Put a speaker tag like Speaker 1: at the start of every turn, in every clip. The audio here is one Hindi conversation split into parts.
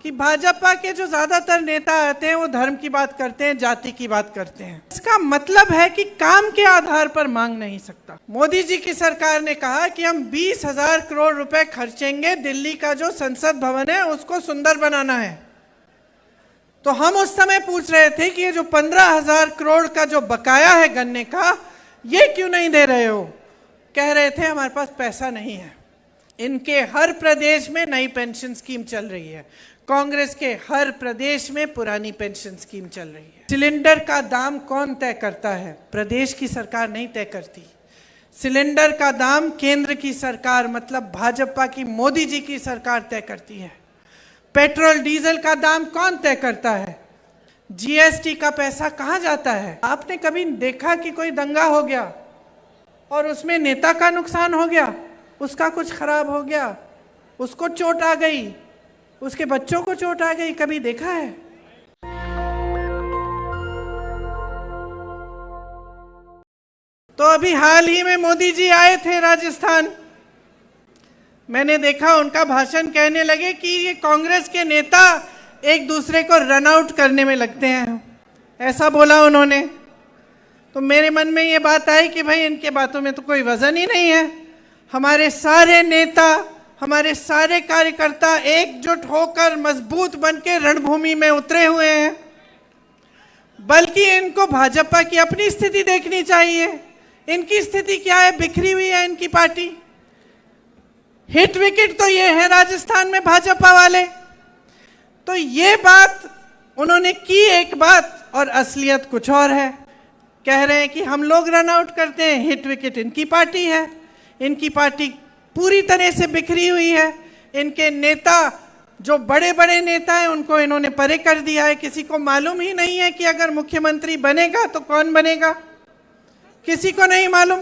Speaker 1: कि भाजपा के जो ज्यादातर नेता आते हैं वो धर्म की बात करते हैं, जाति की बात करते हैं। इसका मतलब है कि काम के आधार पर मांग नहीं सकता। मोदी जी की सरकार ने कहा कि हम 20,000 करोड़ रुपए खर्चेंगे, दिल्ली का जो संसद भवन है उसको सुंदर बनाना है। तो हम उस समय पूछ रहे थे कि ये जो 15,000 करोड़ का जो बकाया है गन्ने का, ये क्यों नहीं दे रहे हो? कह रहे थे हमारे पास पैसा नहीं है। इनके हर प्रदेश में नई पेंशन स्कीम चल रही है, कांग्रेस के हर प्रदेश में पुरानी पेंशन स्कीम चल रही है। सिलेंडर का दाम कौन तय करता है? प्रदेश की सरकार नहीं तय करती। सिलेंडर का दाम केंद्र की सरकार, मतलब भाजपा की मोदी जी की सरकार तय करती है। पेट्रोल डीजल का दाम कौन तय करता है? जीएसटी का पैसा कहाँ जाता है? आपने कभी देखा कि कोई दंगा हो गया और उसमें नेता का नुकसान हो गया, उसका कुछ खराब हो गया, उसको चोट आ गई, उसके बच्चों को चोट आ गई? कभी देखा है? तो अभी हाल ही में मोदी जी आए थे राजस्थान। मैंने देखा उनका भाषण, कहने लगे कि ये कांग्रेस के नेता एक दूसरे को रन आउट करने में लगते हैं, ऐसा बोला उन्होंने। तो मेरे मन में ये बात आई कि भाई इनके बातों में तो कोई वजन ही नहीं है। हमारे सारे नेता, हमारे सारे कार्यकर्ता एकजुट होकर मजबूत बनकर रणभूमि में उतरे हुए हैं। बल्कि इनको भाजपा की अपनी स्थिति देखनी चाहिए। इनकी स्थिति क्या है? बिखरी हुई है इनकी पार्टी। हिट विकेट तो ये है राजस्थान में भाजपा वाले। तो ये बात उन्होंने की एक बात, और असलियत कुछ और है। कह रहे हैं कि हम लोग रन आउट करते हैं, हिट विकेट इनकी पार्टी है। इनकी पार्टी पूरी तरह से बिखरी हुई है। इनके नेता, जो बड़े बड़े नेता हैं, उनको इन्होंने परे कर दिया है। किसी को मालूम ही नहीं है कि अगर मुख्यमंत्री बनेगा तो कौन बनेगा, किसी को नहीं मालूम।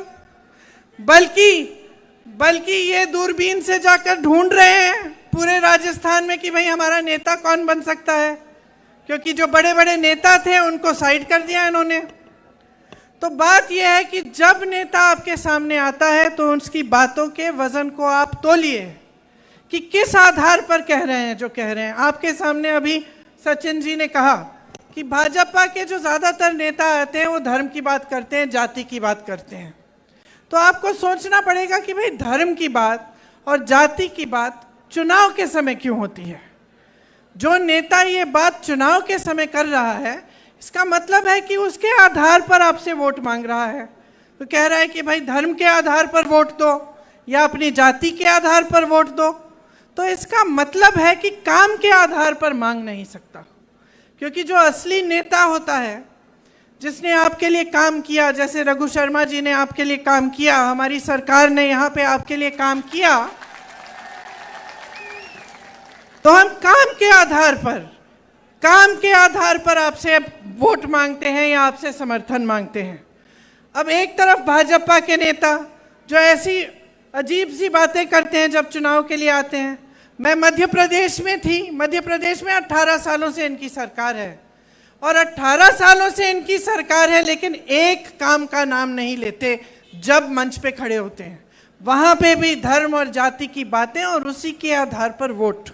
Speaker 1: बल्कि ये दूरबीन से जाकर ढूंढ रहे हैं पूरे राजस्थान में कि भाई हमारा नेता कौन बन सकता है, क्योंकि जो बड़े बड़े नेता थे उनको साइड कर दिया इन्होंने। तो बात यह है कि जब नेता आपके सामने आता है तो उसकी बातों के वजन को आप तोलिए कि किस आधार पर कह रहे हैं जो कह रहे हैं। आपके सामने अभी सचिन जी ने कहा कि भाजपा के जो ज्यादातर नेता आते हैं वो धर्म की बात करते हैं, जाति की बात करते हैं। तो आपको सोचना पड़ेगा कि भाई धर्म की बात और जाति की बात चुनाव के समय क्यों होती है। जो नेता ये बात चुनाव के समय कर रहा है, इसका मतलब है कि उसके आधार पर आपसे वोट मांग रहा है। तो कह रहा है कि भाई धर्म के आधार पर वोट दो या अपनी जाति के आधार पर वोट दो। तो इसका मतलब है कि काम के आधार पर मांग नहीं सकता। क्योंकि जो असली नेता होता है, जिसने आपके लिए काम किया, जैसे रघु शर्मा जी ने आपके लिए काम किया, हमारी सरकार ने यहाँ पे आपके लिए काम किया, तो हम काम के आधार पर आपसे वोट मांगते हैं या आपसे समर्थन मांगते हैं। अब एक तरफ भाजपा के नेता जो ऐसी अजीब सी बातें करते हैं जब चुनाव के लिए आते हैं। मैं मध्य प्रदेश में थी, मध्य प्रदेश में 18 सालों से इनकी सरकार है, और 18 सालों से इनकी सरकार है, लेकिन एक काम का नाम नहीं लेते। जब मंच पे खड़े होते हैं वहां पे भी धर्म और जाति की बातें और उसी के आधार पर वोट।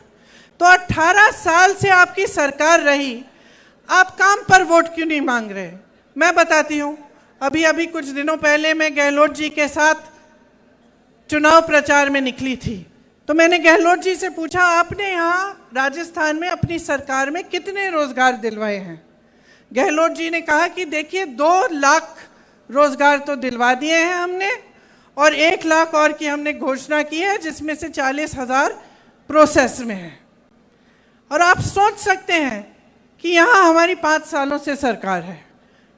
Speaker 1: तो 18 साल से आपकी सरकार रही, आप काम पर वोट क्यों नहीं मांग रहे? मैं बताती हूँ। अभी कुछ दिनों पहले मैं गहलोत जी के साथ चुनाव प्रचार में निकली थी। तो मैंने गहलोत जी से पूछा, आपने यहाँ राजस्थान में अपनी सरकार में कितने रोजगार दिलवाए हैं? गहलोत जी ने कहा कि देखिए 2 लाख रोजगार तो दिलवा दिए हैं हमने, और 1 लाख और की हमने घोषणा की है, जिसमें से 40,000 प्रोसेस में है। और आप सोच सकते हैं कि यहाँ हमारी 5 सालों से सरकार है।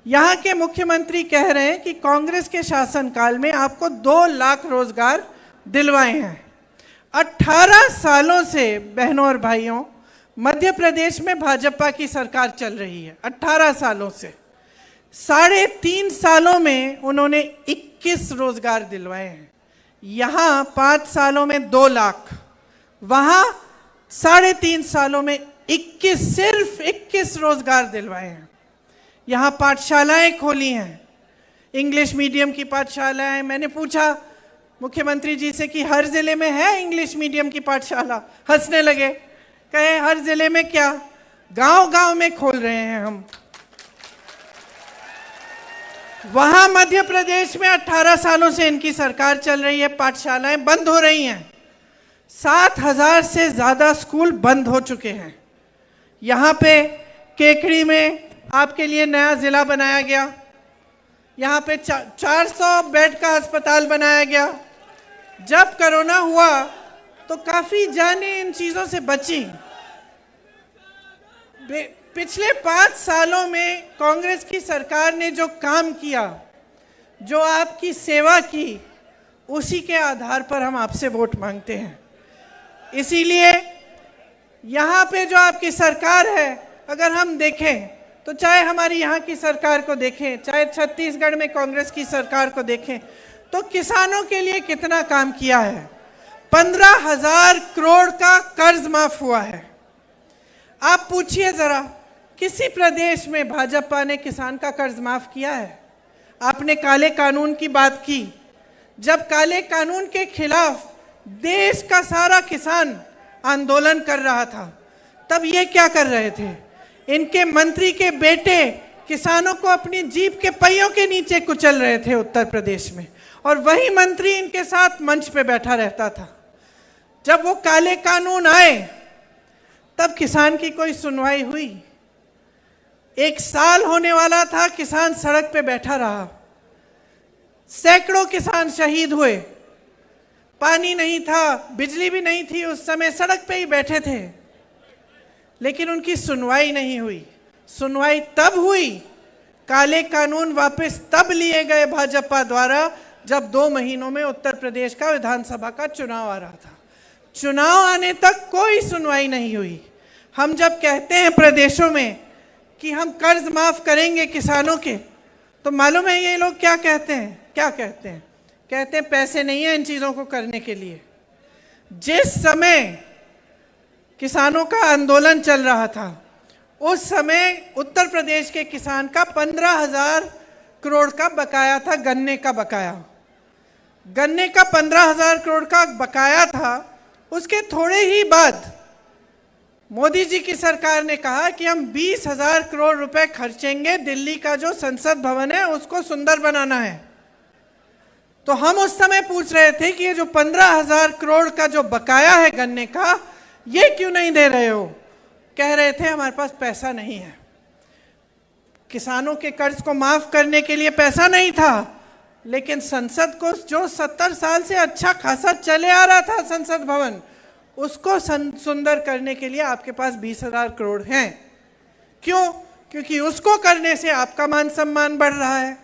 Speaker 1: यहाँ के मुख्यमंत्री कह रहे हैं कि कांग्रेस के शासनकाल में आपको 2 लाख रोजगार दिलवाए हैं। 18 सालों से बहनों और भाइयों, मध्य प्रदेश में भाजपा की सरकार चल रही है। 18 सालों से 3.5 सालों में उन्होंने 21 रोजगार दिलवाए हैं। यहाँ 5 सालों में 2 लाख, वहाँ 3.5 सालों में 21, सिर्फ 21 रोजगार दिलवाए हैं। यहाँ पाठशालाएं खोली हैं, इंग्लिश मीडियम की पाठशालाएं। मैंने पूछा मुख्यमंत्री जी से कि हर जिले में है इंग्लिश मीडियम की पाठशाला? हंसने लगे, कहे हर जिले में क्या, गांव-गांव में खोल रहे हैं हम। वहां मध्य प्रदेश में 18 सालों से इनकी सरकार चल रही है, पाठशालाएं बंद हो रही हैं, 7,000 से ज्यादा स्कूल बंद हो चुके हैं। यहाँ पे केकड़ी में आपके लिए नया जिला बनाया गया, यहाँ पे 400 बेड का अस्पताल बनाया गया। जब कोरोना हुआ तो काफी जानें इन चीजों से बची। पिछले 5 सालों में कांग्रेस की सरकार ने जो काम किया, जो आपकी सेवा की, उसी के आधार पर हम आपसे वोट मांगते हैं। इसीलिए यहाँ पे जो आपकी सरकार है, अगर हम देखें तो चाहे हमारी यहाँ की सरकार को देखें, चाहे छत्तीसगढ़ में कांग्रेस की सरकार को देखें, तो किसानों के लिए कितना काम किया है। 15,000 करोड़ का कर्ज माफ हुआ है। आप पूछिए जरा, किसी प्रदेश में भाजपा ने किसान का कर्ज माफ किया है? आपने काले कानून की बात की। जब काले कानून के खिलाफ देश का सारा किसान आंदोलन कर रहा था, तब ये क्या कर रहे थे? इनके मंत्री के बेटे किसानों को अपनी जीप के पहियों के नीचे कुचल रहे थे उत्तर प्रदेश में, और वही मंत्री इनके साथ मंच पे बैठा रहता था। जब वो काले कानून आए, तब किसान की कोई सुनवाई हुई? 1 साल होने वाला था, किसान सड़क पे बैठा रहा, सैकड़ों किसान शहीद हुए। पानी नहीं था, बिजली भी नहीं थी, उस समय सड़क पे ही बैठे थे, लेकिन उनकी सुनवाई नहीं हुई। सुनवाई तब हुई, काले कानून वापस तब लिए गए भाजपा द्वारा, जब 2 महीनों में उत्तर प्रदेश का विधानसभा का चुनाव आ रहा था। चुनाव आने तक कोई सुनवाई नहीं हुई। हम जब कहते हैं प्रदेशों में कि हम कर्ज माफ करेंगे किसानों के, तो मालूम है ये लोग क्या कहते हैं? क्या कहते हैं? कहते हैं पैसे नहीं है इन चीजों को करने के लिए। जिस समय किसानों का आंदोलन चल रहा था, उस समय उत्तर प्रदेश के किसान का 15,000 करोड़ का बकाया था, गन्ने का बकाया। गन्ने का 15,000 करोड़ का बकाया था। उसके थोड़े ही बाद मोदी जी की सरकार ने कहा कि हम 20,000 करोड़ रुपए खर्चेंगे, दिल्ली का जो संसद भवन है उसको सुंदर बनाना है। तो हम उस समय पूछ रहे थे कि ये जो 15,000 करोड़ का जो बकाया है गन्ने का, ये क्यों नहीं दे रहे हो? कह रहे थे हमारे पास पैसा नहीं है। किसानों के कर्ज को माफ करने के लिए पैसा नहीं था, लेकिन संसद को जो 70 साल से अच्छा खासा चले आ रहा था संसद भवन, उसको सुंदर करने के लिए आपके पास 20,000 करोड़ हैं। क्यों? क्योंकि उसको करने से आपका मान सम्मान बढ़ रहा है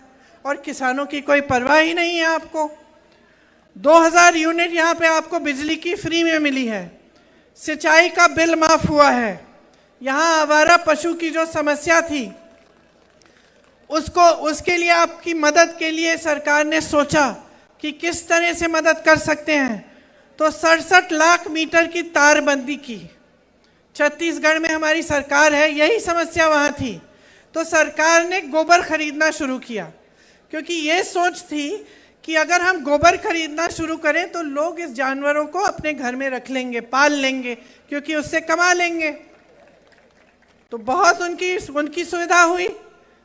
Speaker 1: और किसानों की कोई परवाह ही नहीं है आपको। 2000 यूनिट यहाँ पे आपको बिजली की फ्री में मिली है, सिंचाई का बिल माफ हुआ है। यहाँ आवारा पशु की जो समस्या थी, उसके लिए आपकी मदद के लिए सरकार ने सोचा कि किस तरह से मदद कर सकते हैं, तो 67 लाख मीटर की तारबंदी की। छत्तीसगढ़ में हमारी सरकार है, यही समस्या वहाँ थी, तो सरकार ने गोबर खरीदना शुरू किया, क्योंकि ये सोच थी कि अगर हम गोबर खरीदना शुरू करें तो लोग इस जानवरों को अपने घर में रख लेंगे, पाल लेंगे, क्योंकि उससे कमा लेंगे। तो बहुत उनकी सुविधा हुई।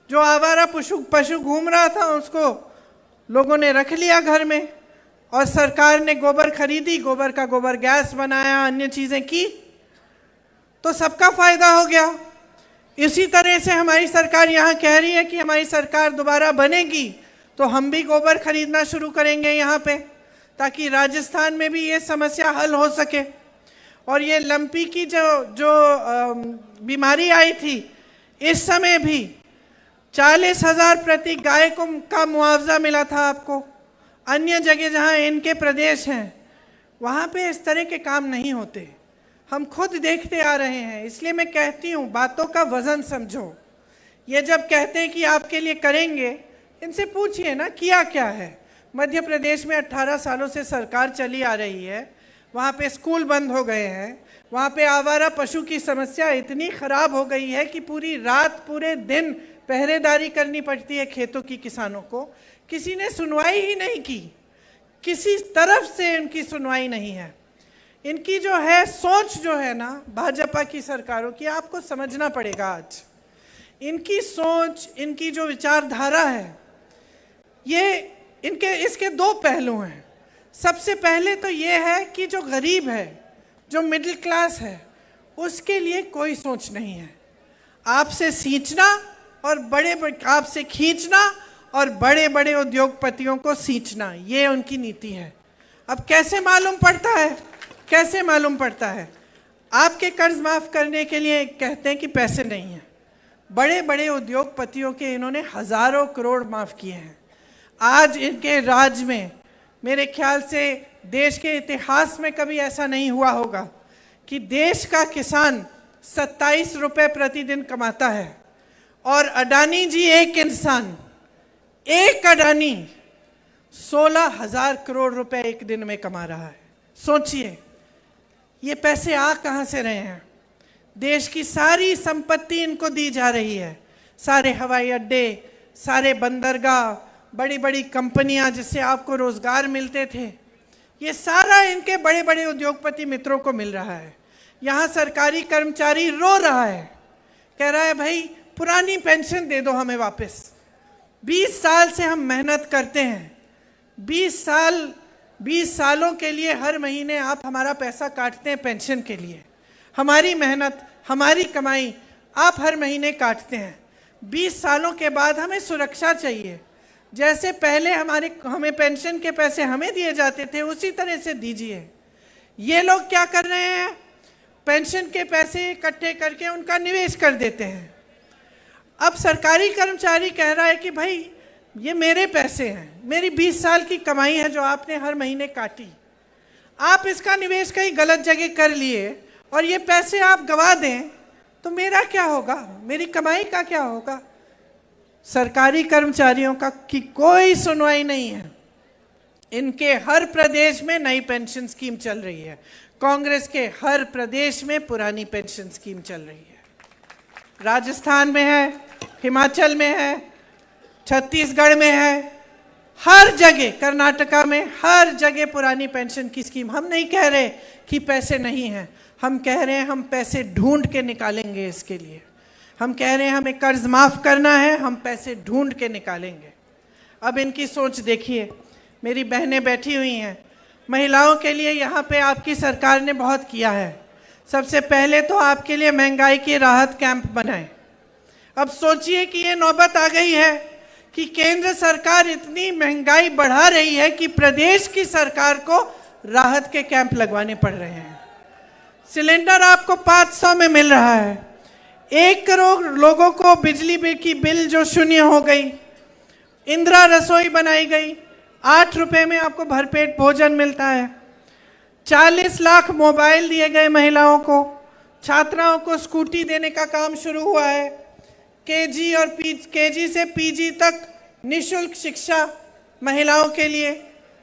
Speaker 1: जो आवारा पशु घूम रहा था उसको लोगों ने रख लिया घर में, और सरकार ने गोबर खरीदी, गोबर का गोबर गैस बनाया, अन्य चीजें की, तो सबका फायदा हो गया। इसी तरह से हमारी सरकार यहाँ कह रही है कि हमारी सरकार दोबारा बनेगी तो हम भी गोबर खरीदना शुरू करेंगे यहाँ पे, ताकि राजस्थान में भी ये समस्या हल हो सके। और ये लंपी की जो बीमारी आई थी, इस समय भी 40,000 प्रति गाय का मुआवजा मिला था आपको। अन्य जगह जहाँ इनके प्रदेश हैं, वहाँ पे इस तरह के काम नहीं होते। हम खुद देखते आ रहे हैं, इसलिए मैं कहती हूँ बातों का वजन समझो। ये जब कहते हैं कि आपके लिए करेंगे, इनसे पूछिए ना किया क्या है। मध्य प्रदेश में 18 सालों से सरकार चली आ रही है, वहाँ पे स्कूल बंद हो गए हैं, वहाँ पे आवारा पशु की समस्या इतनी खराब हो गई है कि पूरी रात पूरे दिन पहरेदारी करनी पड़ती है खेतों की किसानों को। किसी ने सुनवाई ही नहीं की, किसी तरफ से उनकी सुनवाई नहीं है। इनकी जो है सोच जो है ना भाजपा की सरकारों की, आपको समझना पड़ेगा आज। इनकी सोच, इनकी जो विचारधारा है, ये इसके दो पहलू हैं। सबसे पहले तो ये है कि जो गरीब है, जो मिडिल क्लास है, उसके लिए कोई सोच नहीं है। आपसे सींचना और आपसे खींचना और बड़े बड़े उद्योगपतियों को सींचना, ये उनकी नीति है। अब कैसे मालूम पड़ता है? कैसे मालूम पड़ता है? आपके कर्ज माफ करने के लिए कहते हैं कि पैसे नहीं हैं। बड़े बड़े उद्योगपतियों के इन्होंने हजारों करोड़ माफ किए हैं। आज इनके राज में मेरे ख्याल से देश के इतिहास में कभी ऐसा नहीं हुआ होगा कि देश का किसान 27 रुपए प्रतिदिन कमाता है और अडानी जी, एक इंसान, एक अडानी 16,000 करोड़ रुपए एक दिन में कमा रहा है। सोचिए ये पैसे आ कहाँ से रहे हैं? देश की सारी संपत्ति इनको दी जा रही है, सारे हवाई अड्डे, सारे बंदरगाह, बड़ी बड़ी कंपनियां जिससे आपको रोजगार मिलते थे, ये सारा इनके बड़े बड़े उद्योगपति मित्रों को मिल रहा है। यहाँ सरकारी कर्मचारी रो रहा है, कह रहा है भाई पुरानी पेंशन दे दो हमें वापस। 20 साल से हम मेहनत करते हैं, 20 सालों के लिए हर महीने आप हमारा पैसा काटते हैं पेंशन के लिए। हमारी मेहनत, हमारी कमाई आप हर महीने काटते हैं। 20 सालों के बाद हमें सुरक्षा चाहिए। जैसे पहले हमें पेंशन के पैसे हमें दिए जाते थे, उसी तरह से दीजिए। ये लोग क्या कर रहे हैं? पेंशन के पैसे इकट्ठे करके उनका निवेश कर देते हैं। अब सरकारी कर्मचारी कह रहा है कि भाई ये मेरे पैसे हैं, मेरी 20 साल की कमाई है जो आपने हर महीने काटी, आप इसका निवेश कहीं गलत जगह कर लिए और ये पैसे आप गवा दें तो मेरा क्या होगा? मेरी कमाई का क्या होगा? सरकारी कर्मचारियों की कोई सुनवाई नहीं है। इनके हर प्रदेश में नई पेंशन स्कीम चल रही है, कांग्रेस के हर प्रदेश में पुरानी पेंशन स्कीम चल रही है। राजस्थान में है, हिमाचल में है, छत्तीसगढ़ में है, हर जगह, कर्नाटका में, हर जगह पुरानी पेंशन की स्कीम। हम नहीं कह रहे कि पैसे नहीं हैं, हम कह रहे हैं हम पैसे ढूंढ के निकालेंगे इसके लिए। हम कह रहे हैं हमें कर्ज माफ करना है, हम पैसे ढूंढ के निकालेंगे। अब इनकी सोच देखिए। मेरी बहनें बैठी हुई हैं, महिलाओं के लिए यहाँ पे आपकी सरकार ने बहुत किया है। सबसे पहले तो आपके लिए महंगाई की राहत कैंप बनाए। अब सोचिए कि ये नौबत आ गई है कि केंद्र सरकार इतनी महंगाई बढ़ा रही है कि प्रदेश की सरकार को राहत के कैंप लगवाने पड़ रहे हैं। सिलेंडर आपको 500 में मिल रहा है। 1 करोड़ लोगों को बिजली बिल की बिल जो शून्य हो गई, इंदिरा रसोई बनाई गई, 8 रुपए में आपको भरपेट भोजन मिलता है। 40 लाख मोबाइल दिए गए महिलाओं को। छात्राओं को स्कूटी देने का काम शुरू हुआ है। केजी से पीजी तक निःशुल्क शिक्षा महिलाओं के लिए।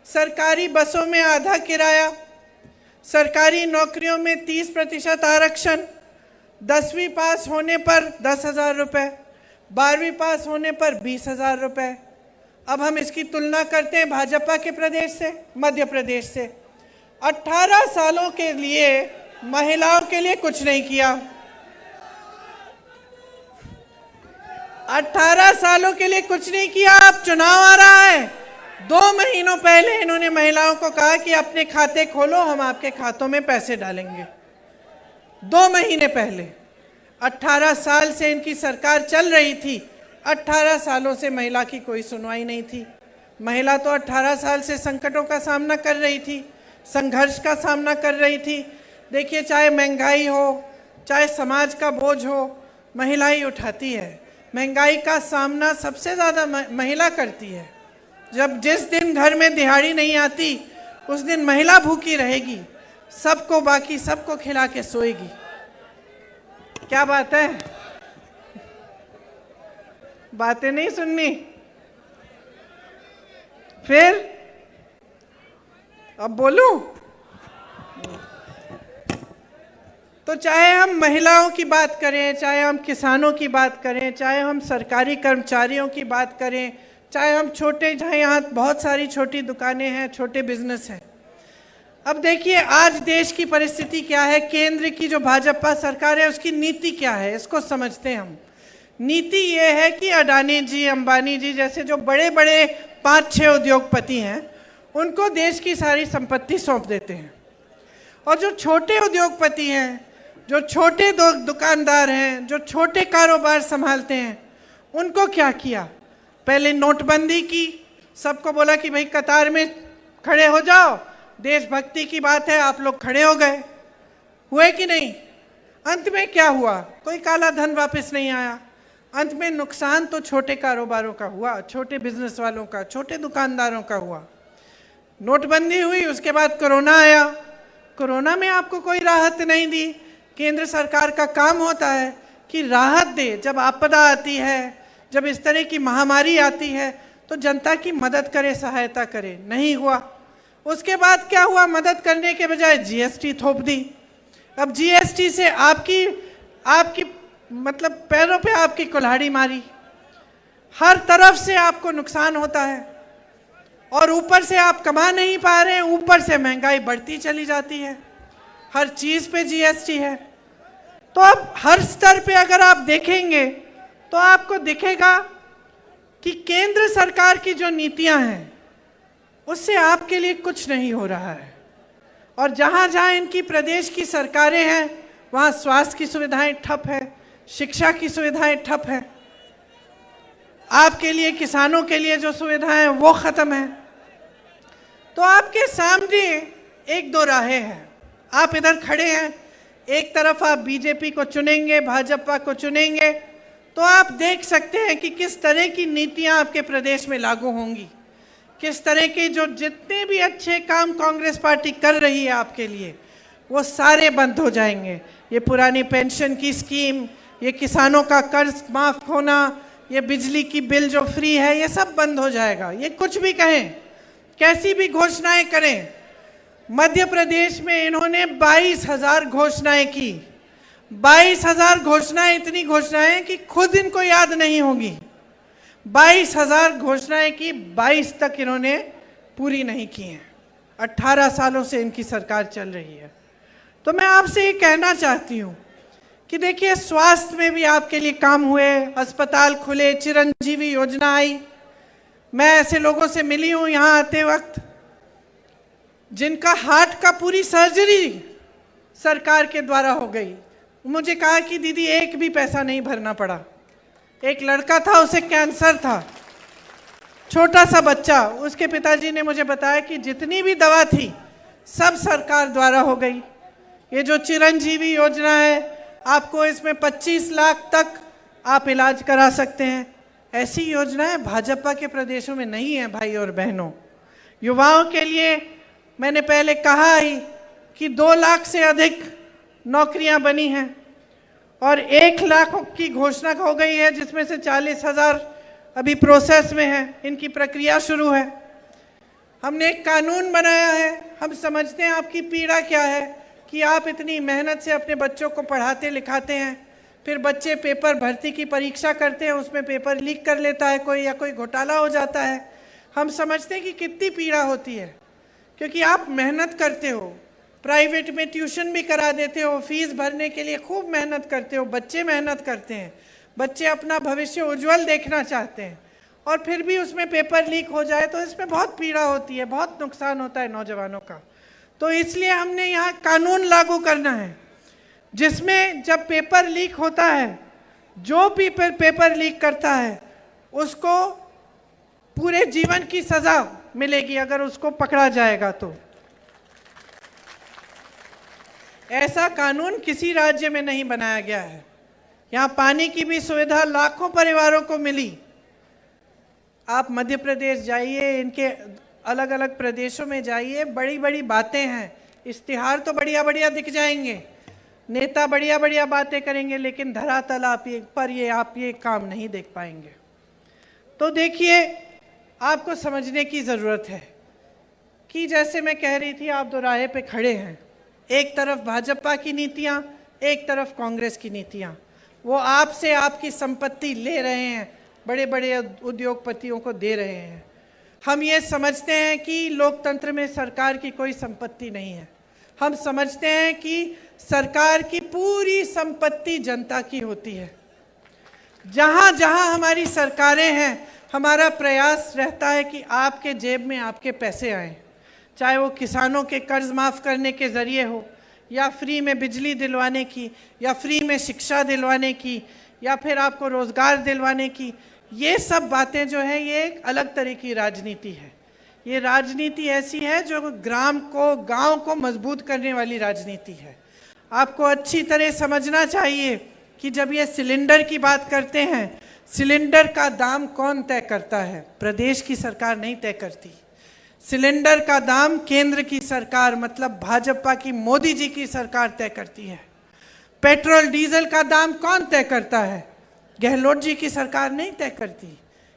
Speaker 1: सरकारी बसों में आधा किराया, सरकारी नौकरियों में 30% आरक्षण, 10वीं पास होने पर 10,000 रुपये, 12वीं पास होने पर 20,000 रुपये। अब हम इसकी तुलना करते हैं भाजपा के प्रदेश से, मध्य प्रदेश से। 18 सालों के लिए महिलाओं के लिए कुछ नहीं किया। 18 सालों के लिए कुछ नहीं किया। अब चुनाव आ रहा है, 2 महीनों पहले इन्होंने महिलाओं को कहा कि अपने खाते खोलो, हम आपके खातों में पैसे डालेंगे। 2 महीने पहले। 18 साल से इनकी सरकार चल रही थी, 18 सालों से महिला की कोई सुनवाई नहीं थी। महिला तो 18 साल से संकटों का सामना कर रही थी, संघर्ष का सामना कर रही थी। देखिए, चाहे महंगाई हो, चाहे समाज का बोझ हो, महिला ही उठाती है। महंगाई का सामना सबसे ज़्यादा महिला करती है। जिस दिन घर में दिहाड़ी नहीं आती, उस दिन महिला भूखी रहेगी, सबको बाकी सबको खिला के सोएगी। क्या बात है? बातें नहीं सुननी? फिर अब बोलूं? तो चाहे हम महिलाओं की बात करें, चाहे हम किसानों की बात करें, चाहे हम सरकारी कर्मचारियों की बात करें, चाहे हम जहाँ यहाँ बहुत सारी छोटी दुकानें हैं, छोटे बिजनेस हैं, अब देखिए आज देश की परिस्थिति क्या है, केंद्र की जो भाजपा सरकार है उसकी नीति क्या है, इसको समझते हैं हम। नीति ये है कि अडानी जी, अंबानी जी जैसे जो बड़े बड़े 5-6 उद्योगपति हैं उनको देश की सारी संपत्ति सौंप देते हैं, और जो छोटे उद्योगपति हैं, जो छोटे दुकानदार हैं, जो छोटे कारोबार संभालते हैं, उनको क्या किया? पहले नोटबंदी की, सबको बोला कि भाई कतार में खड़े हो जाओ, देशभक्ति की बात है, आप लोग खड़े हो गए। हुए कि नहीं? अंत में क्या हुआ? कोई काला धन वापस नहीं आया। अंत में नुकसान तो छोटे कारोबारों का हुआ, छोटे बिजनेस वालों का, छोटे दुकानदारों का हुआ। नोटबंदी हुई, उसके बाद कोरोना आया। कोरोना में आपको कोई राहत नहीं दी। केंद्र सरकार का काम होता है कि राहत दे, जब आपदा आती है, जब इस तरह की महामारी आती है तो जनता की मदद करे, सहायता करे। नहीं हुआ। उसके बाद क्या हुआ? मदद करने के बजाय जीएसटी थोप दी। अब जीएसटी से आपकी मतलब पैरों पे आपकी कुल्हाड़ी मारी, हर तरफ से आपको नुकसान होता है, और ऊपर से आप कमा नहीं पा रहे हैं, ऊपर से महंगाई बढ़ती चली जाती है, हर चीज पे जीएसटी है। तो अब हर स्तर पे अगर आप देखेंगे तो आपको दिखेगा कि केंद्र सरकार की जो नीतियां हैं उससे आपके लिए कुछ नहीं हो रहा है, और जहां जहां इनकी प्रदेश की सरकारें हैं वहां स्वास्थ्य की सुविधाएं ठप है, शिक्षा की सुविधाएं ठप है, आपके लिए, किसानों के लिए जो सुविधाएं वो खत्म है। तो आपके सामने एक दो राहें हैं। आप इधर खड़े हैं, एक तरफ आप बीजेपी को चुनेंगे, भाजपा को चुनेंगे, तो आप देख सकते हैं कि किस तरह की नीतियां आपके प्रदेश में लागू होंगी, किस तरह के जो जितने भी अच्छे काम कांग्रेस पार्टी कर रही है आपके लिए वो सारे बंद हो जाएंगे। ये पुरानी पेंशन की स्कीम, ये किसानों का कर्ज माफ होना, ये बिजली की बिल जो फ्री है, ये सब बंद हो जाएगा। ये कुछ भी कहें, कैसी भी घोषणाएं करें, मध्य प्रदेश में इन्होंने 22,000 घोषणाएं की। 22,000 घोषणाएं, इतनी घोषणाएं कि खुद इनको याद नहीं होगी। 22,000 घोषणाएं की, 22 तक इन्होंने पूरी नहीं की हैं। 18 सालों से इनकी सरकार चल रही है। तो मैं आपसे ये कहना चाहती हूँ कि देखिए स्वास्थ्य में भी आपके लिए काम हुए, अस्पताल खुले, चिरंजीवी योजना आई। मैं ऐसे लोगों से मिली हूँ यहाँ आते वक्त जिनका हार्ट का पूरी सर्जरी सरकार के द्वारा हो गई। मुझे कहा कि दीदी एक भी पैसा नहीं भरना पड़ा। एक लड़का था, उसे कैंसर था, छोटा सा बच्चा, उसके पिताजी ने मुझे बताया कि जितनी भी दवा थी सब सरकार द्वारा हो गई। ये जो चिरंजीवी योजना है, आपको इसमें 25 लाख तक आप इलाज करा सकते हैं। ऐसी योजनाएं भाजपा के प्रदेशों में नहीं है भाई और बहनों। युवाओं के लिए मैंने पहले कहा ही कि 2 लाख से अधिक नौकरियां बनी हैं, और 1 लाख की घोषणा हो गई है, जिसमें से 40,000 अभी प्रोसेस में है, इनकी प्रक्रिया शुरू है। हमने एक कानून बनाया है। हम समझते हैं आपकी पीड़ा क्या है कि आप इतनी मेहनत से अपने बच्चों को पढ़ाते लिखाते हैं, फिर बच्चे पेपर भर्ती की परीक्षा करते हैं, उसमें पेपर लीक कर लेता है कोई, या कोई घोटाला हो जाता है। हम समझते हैं कि कितनी पीड़ा होती है, क्योंकि आप मेहनत करते हो, प्राइवेट में ट्यूशन भी करा देते हो, फीस भरने के लिए खूब मेहनत करते हो, बच्चे मेहनत करते हैं, बच्चे अपना भविष्य उज्जवल देखना चाहते हैं, और फिर भी उसमें पेपर लीक हो जाए तो इसमें बहुत पीड़ा होती है, बहुत नुकसान होता है नौजवानों का। तो इसलिए हमने यहाँ कानून लागू करना है जिसमें जब पेपर लीक होता है, जो भी पेपर लीक करता है उसको पूरे जीवन की सजा मिलेगी अगर उसको पकड़ा जाएगा तो। ऐसा कानून किसी राज्य में नहीं बनाया गया है। यहाँ पानी की भी सुविधा लाखों परिवारों को मिली। आप मध्य प्रदेश जाइए, इनके अलग अलग प्रदेशों में जाइए, बड़ी बड़ी बातें हैं, इश्तिहार तो बढ़िया बढ़िया दिख जाएंगे, नेता बढ़िया बढ़िया बातें करेंगे, लेकिन धरातल आप ये काम नहीं देख पाएंगे। तो देखिए आपको समझने की ज़रूरत है कि जैसे मैं कह रही थी, आप दोराहे पे खड़े हैं, एक तरफ भाजपा की नीतियां, एक तरफ कांग्रेस की नीतियां। वो आपसे आपकी संपत्ति ले रहे हैं, बड़े बड़े उद्योगपतियों को दे रहे हैं। हम ये समझते हैं कि लोकतंत्र में सरकार की कोई संपत्ति नहीं है। हम समझते हैं कि सरकार की पूरी संपत्ति जनता की होती है। जहाँ जहाँ हमारी सरकारें हैं, हमारा प्रयास रहता है कि आपके जेब में आपके पैसे आएँ, चाहे वो किसानों के कर्ज माफ़ करने के ज़रिए हो, या फ्री में बिजली दिलवाने की, या फ्री में शिक्षा दिलवाने की, या फिर आपको रोज़गार दिलवाने की। ये सब बातें जो है ये एक अलग तरह की राजनीति है। ये राजनीति ऐसी है जो ग्राम को, गांव को मजबूत करने वाली राजनीति है। आपको अच्छी तरह समझना चाहिए कि जब ये सिलेंडर की बात करते हैं, सिलेंडर का दाम कौन तय करता है? प्रदेश की सरकार नहीं तय करती। सिलेंडर का दाम केंद्र की सरकार, मतलब भाजपा की, मोदी जी की सरकार तय करती है। पेट्रोल डीजल का दाम कौन तय करता है? गहलोत जी की सरकार नहीं तय करती।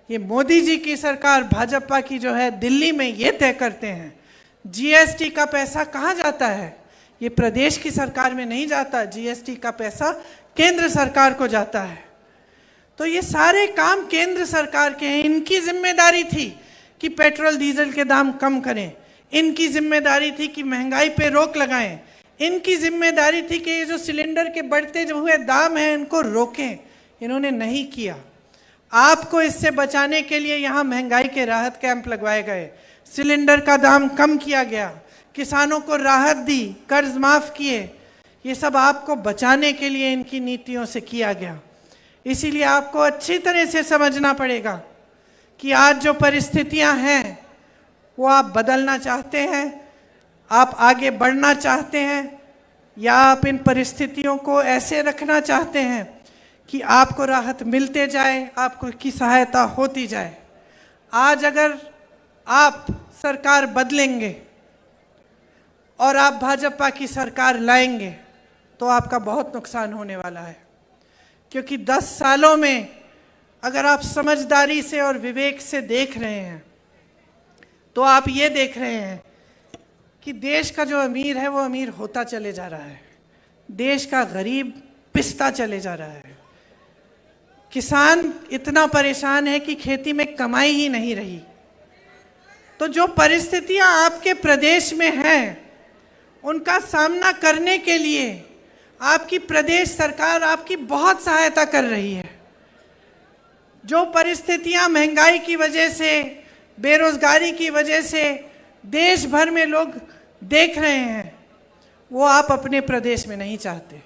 Speaker 1: ये मोदी जी की सरकार, भाजपा की जो है दिल्ली में, ये तय करते हैं। जीएसटी का पैसा कहाँ जाता है? ये प्रदेश की सरकार में नहीं जाता। जीएसटी का पैसा केंद्र सरकार को जाता है। तो ये सारे काम केंद्र सरकार के हैं। इनकी जिम्मेदारी थी कि पेट्रोल डीजल के दाम कम करें। इनकी जिम्मेदारी थी कि महंगाई पे रोक लगाएं। इनकी जिम्मेदारी थी कि ये जो सिलेंडर के बढ़ते जो हुए दाम हैं इनको रोकें। इन्होंने नहीं किया। आपको इससे बचाने के लिए यहाँ महंगाई के राहत कैंप लगवाए गए, सिलेंडर का दाम कम किया गया, किसानों को राहत दी, कर्ज माफ़ किए। ये सब आपको बचाने के लिए इनकी नीतियों से किया गया। इसीलिए आपको अच्छी तरह से समझना पड़ेगा कि आज जो परिस्थितियां हैं वो आप बदलना चाहते हैं, आप आगे बढ़ना चाहते हैं, या आप इन परिस्थितियों को ऐसे रखना चाहते हैं कि आपको राहत मिलते जाए, आपको की सहायता होती जाए। आज अगर आप सरकार बदलेंगे और आप भाजपा की सरकार लाएंगे तो आपका बहुत नुकसान होने वाला है। क्योंकि 10 सालों में अगर आप समझदारी से और विवेक से देख रहे हैं तो आप ये देख रहे हैं कि देश का जो अमीर है वो अमीर होता चले जा रहा है, देश का गरीब पिसता चले जा रहा है। किसान इतना परेशान है कि खेती में कमाई ही नहीं रही। तो जो परिस्थितियां आपके प्रदेश में हैं उनका सामना करने के लिए आपकी प्रदेश सरकार आपकी बहुत सहायता कर रही है। जो परिस्थितियां महंगाई की वजह से, बेरोजगारी की वजह से देश भर में लोग देख रहे हैं, वो आप अपने प्रदेश में नहीं चाहते।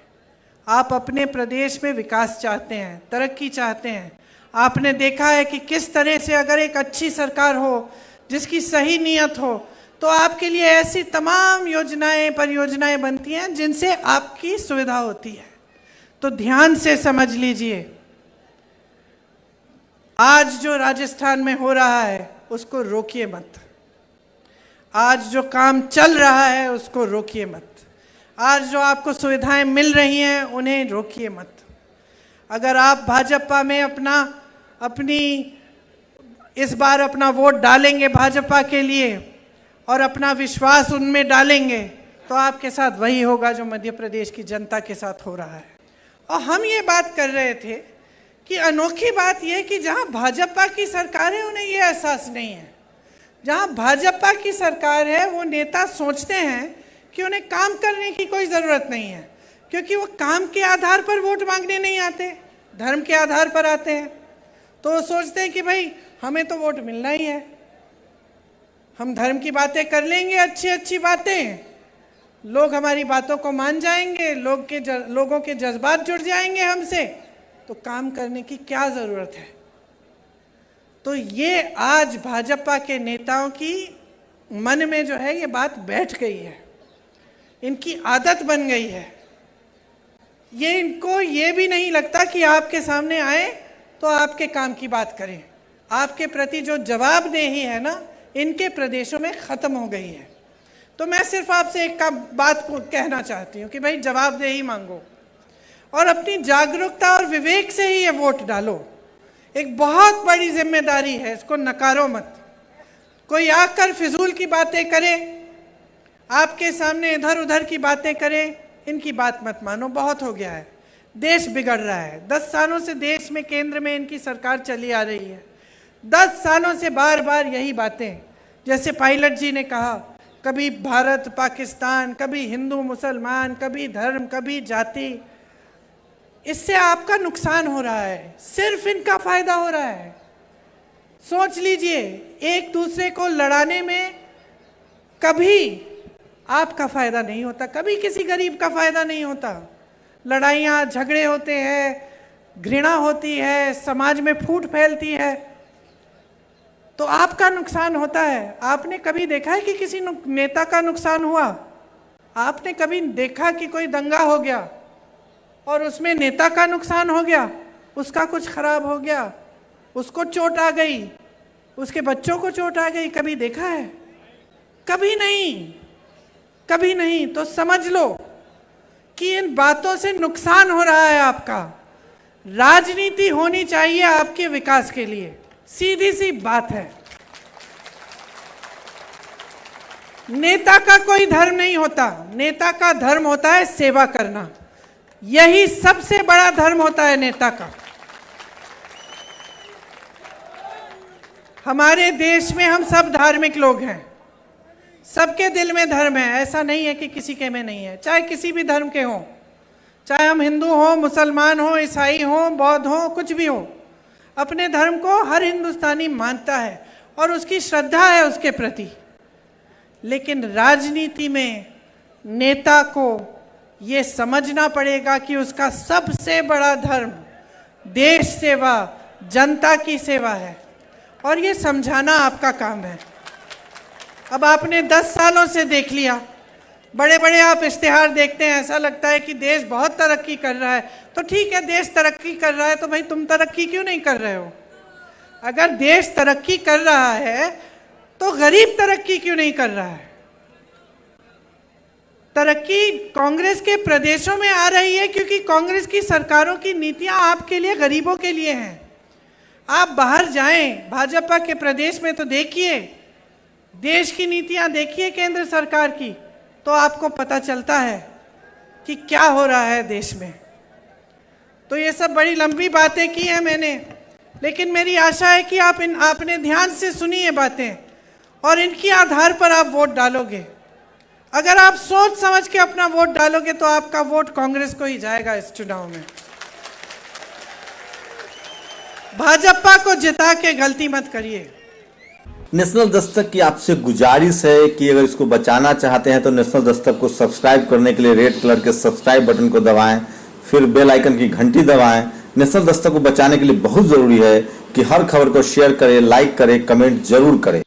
Speaker 1: आप अपने प्रदेश में विकास चाहते हैं, तरक्की चाहते हैं। आपने देखा है कि किस तरह से अगर एक अच्छी सरकार हो जिसकी सही नीयत हो तो आपके लिए ऐसी तमाम योजनाएं, परियोजनाएं बनती हैं जिनसे आपकी सुविधा होती है। तो ध्यान से समझ लीजिए, आज जो राजस्थान में हो रहा है उसको रोकिए मत। आज जो काम चल रहा है उसको रोकिए मत। आज जो आपको सुविधाएं मिल रही हैं उन्हें रोकिए मत। अगर आप भाजपा में इस बार अपना वोट डालेंगे भाजपा के लिए और अपना विश्वास उनमें डालेंगे तो आपके साथ वही होगा जो मध्य प्रदेश की जनता के साथ हो रहा है। और हम ये बात कर रहे थे कि अनोखी बात यह कि जहां भाजपा की सरकार है उन्हें यह एहसास नहीं है। जहां भाजपा की सरकार है वो नेता सोचते हैं कि उन्हें काम करने की कोई ज़रूरत नहीं है, क्योंकि वो काम के आधार पर वोट मांगने नहीं आते, धर्म के आधार पर आते हैं। तो वो सोचते हैं कि भाई हमें तो वोट मिलना ही है, हम धर्म की बातें कर लेंगे, अच्छी अच्छी बातें, लोग हमारी बातों को मान जाएंगे, लोगों के जज्बात जुड़ जाएंगे हमसे, तो काम करने की क्या ज़रूरत है। तो ये आज भाजपा के नेताओं की मन में जो है ये बात बैठ गई है, इनकी आदत बन गई है। ये इनको ये भी नहीं लगता कि आपके सामने आए तो आपके काम की बात करें। आपके प्रति जो जवाबदेही है ना, इनके प्रदेशों में ख़त्म हो गई है। तो मैं सिर्फ आपसे एक बात कहना चाहती हूँ कि भाई जवाबदेही मांगो और अपनी जागरूकता और विवेक से ही ये वोट डालो। एक बहुत बड़ी जिम्मेदारी है, इसको नकारो मत। कोई आकर फिजूल की बातें करे, आपके सामने इधर उधर की बातें करे, इनकी बात मत मानो, बहुत हो गया है। देश बिगड़ रहा है। 10 सालों से देश में, केंद्र में इनकी सरकार चली आ रही है। 10 सालों से बार बार यही बातें, जैसे पायलट जी ने कहा, कभी भारत पाकिस्तान, कभी हिंदू मुसलमान, कभी धर्म, कभी जाति। इससे आपका नुकसान हो रहा है, सिर्फ इनका फायदा हो रहा है। सोच लीजिए, एक दूसरे को लड़ाने में कभी आपका फायदा नहीं होता, कभी किसी गरीब का फायदा नहीं होता। लड़ाइयाँ झगड़े होते हैं, घृणा होती है, समाज में फूट फैलती है, तो आपका नुकसान होता है। आपने कभी देखा है कि किसी नेता का नुकसान हुआ? आपने कभी देखा कि कोई दंगा हो गया और उसमें नेता का नुकसान हो गया, उसका कुछ खराब हो गया, उसको चोट आ गई, उसके बच्चों को चोट आ गई? कभी देखा है? कभी नहीं, कभी नहीं। तो समझ लो कि इन बातों से नुकसान हो रहा है आपका। राजनीति होनी चाहिए आपके विकास के लिए, सीधी सी बात है। नेता का कोई धर्म नहीं होता, नेता का धर्म होता है सेवा करना। यही सबसे बड़ा धर्म होता है नेता का। हमारे देश में हम सब धार्मिक लोग हैं, सबके दिल में धर्म है, ऐसा नहीं है कि किसी के में नहीं है, चाहे किसी भी धर्म के हों, चाहे हम हिंदू हों, मुसलमान हों, ईसाई हों, बौद्ध हों, कुछ भी हो। अपने धर्म को हर हिंदुस्तानी मानता है और उसकी श्रद्धा है उसके प्रति। लेकिन राजनीति में नेता को ये समझना पड़ेगा कि उसका सबसे बड़ा धर्म देश सेवा, जनता की सेवा है, और ये समझाना आपका काम है। अब आपने 10 सालों से देख लिया, बड़े बड़े आप इश्तिहार देखते हैं, ऐसा लगता है कि देश बहुत तरक्की कर रहा है। तो ठीक है, देश तरक्की कर रहा है, तो भाई तुम तरक्की क्यों नहीं कर रहे हो? अगर देश तरक्की कर रहा है तो गरीब तरक्की क्यों नहीं कर रहा है? तरक्की कांग्रेस के प्रदेशों में आ रही है क्योंकि कांग्रेस की सरकारों की नीतियां आपके लिए, गरीबों के लिए हैं। आप बाहर जाएं, भाजपा के प्रदेश में तो देखिए, देश की नीतियां देखिए केंद्र सरकार की, तो आपको पता चलता है कि क्या हो रहा है देश में। तो ये सब बड़ी लंबी बातें की हैं मैंने, लेकिन मेरी आशा है कि आपने ध्यान से सुनी ये बातें और इनके आधार पर आप वोट डालोगे। अगर आप सोच समझ के अपना वोट डालोगे तो आपका वोट कांग्रेस को ही जाएगा इस चुनाव में। भाजपा को जिता के गलती मत करिए।
Speaker 2: नेशनल दस्तक की आपसे गुजारिश है कि अगर इसको बचाना चाहते हैं तो नेशनल दस्तक को सब्सक्राइब करने के लिए रेड कलर के सब्सक्राइब बटन को दबाएं, फिर बेल आइकन की घंटी दबाएं। नेशनल दस्तक को बचाने के लिए बहुत जरूरी है कि हर खबर को शेयर करें, लाइक करें, कमेंट जरूर करें।